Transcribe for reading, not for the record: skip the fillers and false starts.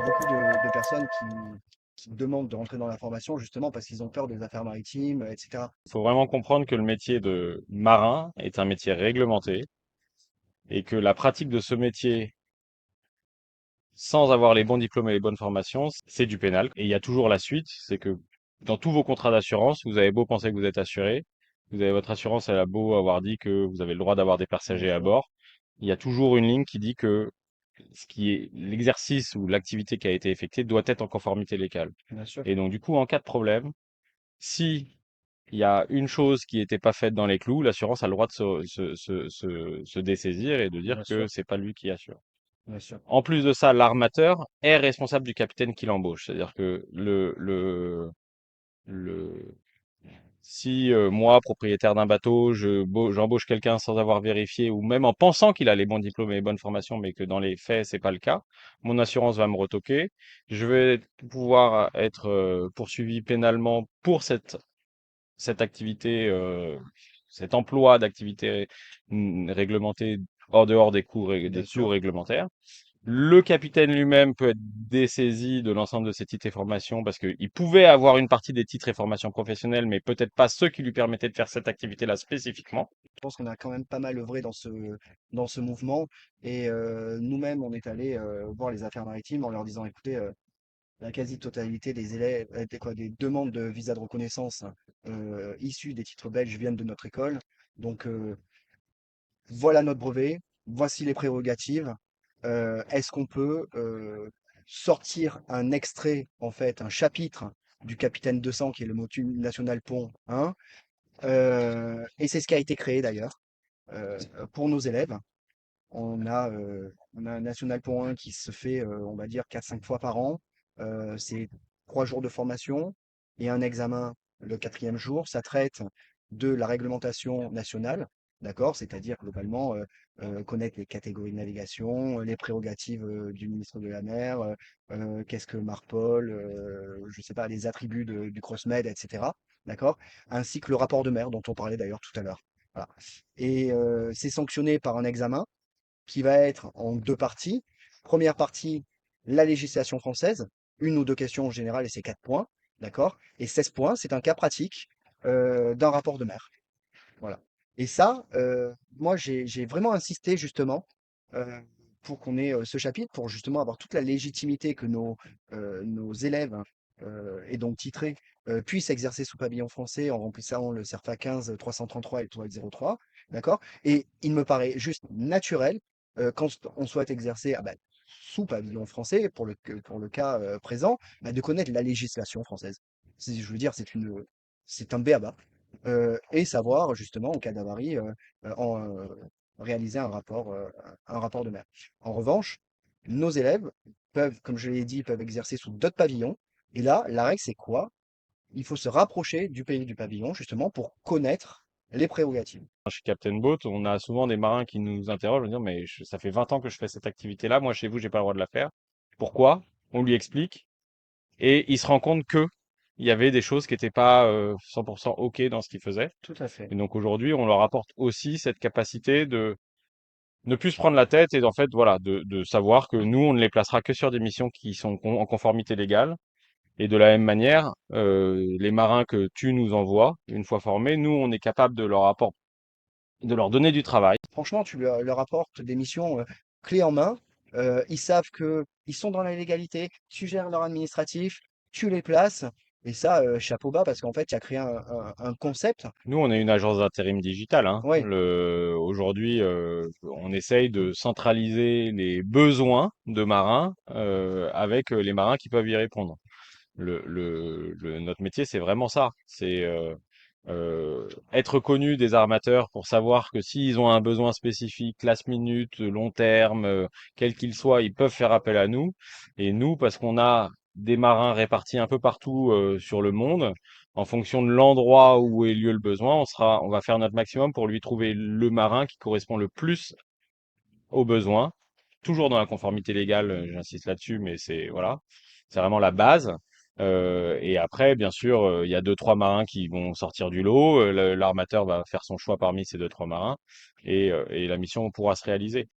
beaucoup de personnes qui demandent de rentrer dans la formation justement parce qu'ils ont peur des affaires maritimes, etc. Il faut vraiment comprendre que le métier de marin est un métier réglementé et que la pratique de ce métier sans avoir les bons diplômes et les bonnes formations, c'est du pénal. Et il y a toujours la suite, c'est que dans tous vos contrats d'assurance, vous avez beau penser que vous êtes assuré, vous avez votre assurance, elle a beau avoir dit que vous avez le droit d'avoir des Bien passagers à sûr, bord, il y a toujours une ligne qui dit que ce qui est l'exercice ou l'activité qui a été effectuée doit être en conformité légale. bien sûr, Et donc du coup, en cas de problème, si il y a une chose qui n'était pas faite dans les clous, l'assurance a le droit de se dessaisir et de dire bien que sûr, c'est pas lui qui assure. bien sûr, En plus de ça, l'armateur est responsable du capitaine qui l'embauche. C'est-à-dire que le, si moi, propriétaire d'un bateau, j'embauche quelqu'un sans avoir vérifié ou même en pensant qu'il a les bons diplômes et les bonnes formations, mais que dans les faits, c'est pas le cas, mon assurance va me retoquer. Je vais pouvoir être poursuivi pénalement pour cette activité, cet emploi d'activité réglementée hors dehors des bien clous sûr. réglementaires. Le capitaine lui-même peut être dessaisi de l'ensemble de ses titres et formations parce qu'il pouvait avoir une partie des titres et formations professionnelles, mais peut-être pas ceux qui lui permettaient de faire cette activité-là spécifiquement. Je pense qu'on a quand même pas mal œuvré dans ce mouvement et nous-mêmes, on est allé voir les affaires maritimes en leur disant, écoutez, la quasi-totalité des élèves, des demandes de visa de reconnaissance issues des titres belges viennent de notre école. Donc, voilà notre brevet, voici les prérogatives. Est-ce qu'on peut sortir un extrait, en fait, un chapitre du Capitaine 200, qui est le motu national pont 1, et c'est ce qui a été créé d'ailleurs pour nos élèves. On a un National Pont 1 qui se fait, on va dire, 4 5 fois par an. C'est 3 jours de formation et un examen le quatrième jour. Ça traite de la réglementation nationale, d'accord? C'est-à-dire globalement connaître les catégories de navigation, les prérogatives du ministre de la Mer, qu'est-ce que Marpol, je sais pas, les attributs du CrossMed, etc. D'accord? Ainsi que le rapport de mer dont on parlait d'ailleurs tout à l'heure. Voilà. Et c'est sanctionné par un examen qui va être en 2 parties. Première partie, la législation française, 1 ou 2 questions en général et c'est 4 points, d'accord? Et 16 points, c'est un cas pratique d'un rapport de mer. Voilà. Et ça, moi, j'ai vraiment insisté justement euh, pour qu'on ait ce chapitre, pour justement avoir toute la légitimité que nos élèves et donc titrés puissent exercer sous pavillon français en remplissant le CERFA 15 333 et le TOEIC 03, d'accord? Et il me paraît juste naturel quand on souhaite exercer sous pavillon français, pour le cas présent, de connaître la législation française. Je veux dire, c'est un b.a.-ba et savoir justement en cas d'avarie réaliser un rapport de mer. En revanche, nos élèves peuvent, comme je l'ai dit, peuvent exercer sous d'autres pavillons. Et là, la règle, c'est quoi? Il faut se rapprocher du pays du pavillon justement pour connaître les prérogatives. Chez Captain Boat, on a souvent des marins qui nous interrogent, en disant, mais ça fait 20 ans que je fais cette activité-là, moi chez vous, j'ai pas le droit de la faire. Pourquoi? On lui explique et il se rend compte que il y avait des choses qui n'étaient pas 100% OK dans ce qu'il faisait. Tout à fait. Et donc aujourd'hui, on leur apporte aussi cette capacité de ne plus se prendre la tête et en fait, voilà, de savoir que nous, on ne les placera que sur des missions qui sont en conformité légale. Et de la même manière, les marins que tu nous envoies, une fois formés, nous, on est capable de leur donner du travail. Franchement, tu leur apportes des missions clés en main. Ils savent que ils sont dans la légalité. Tu gères leur administratif, tu les places. Et ça, chapeau bas, parce qu'en fait, tu as créé un concept. Nous, on est une agence d'intérim digital, hein. Ouais, Aujourd'hui, on essaye de centraliser les besoins de marins avec les marins qui peuvent y répondre. Notre métier, c'est vraiment ça. C'est être connu des armateurs pour savoir que s'ils ont un besoin spécifique, last minute, long terme, quel qu'il soit, ils peuvent faire appel à nous. Et nous, parce qu'on a des marins répartis un peu partout sur le monde, en fonction de l'endroit où est lieu le besoin, on va faire notre maximum pour lui trouver le marin qui correspond le plus aux besoins, toujours dans la conformité légale, j'insiste là-dessus, mais c'est voilà, c'est vraiment la base. Et après, bien sûr, il y a deux, trois marins qui vont sortir du lot. L'armateur va faire son choix parmi ces deux, trois marins, et la mission pourra se réaliser.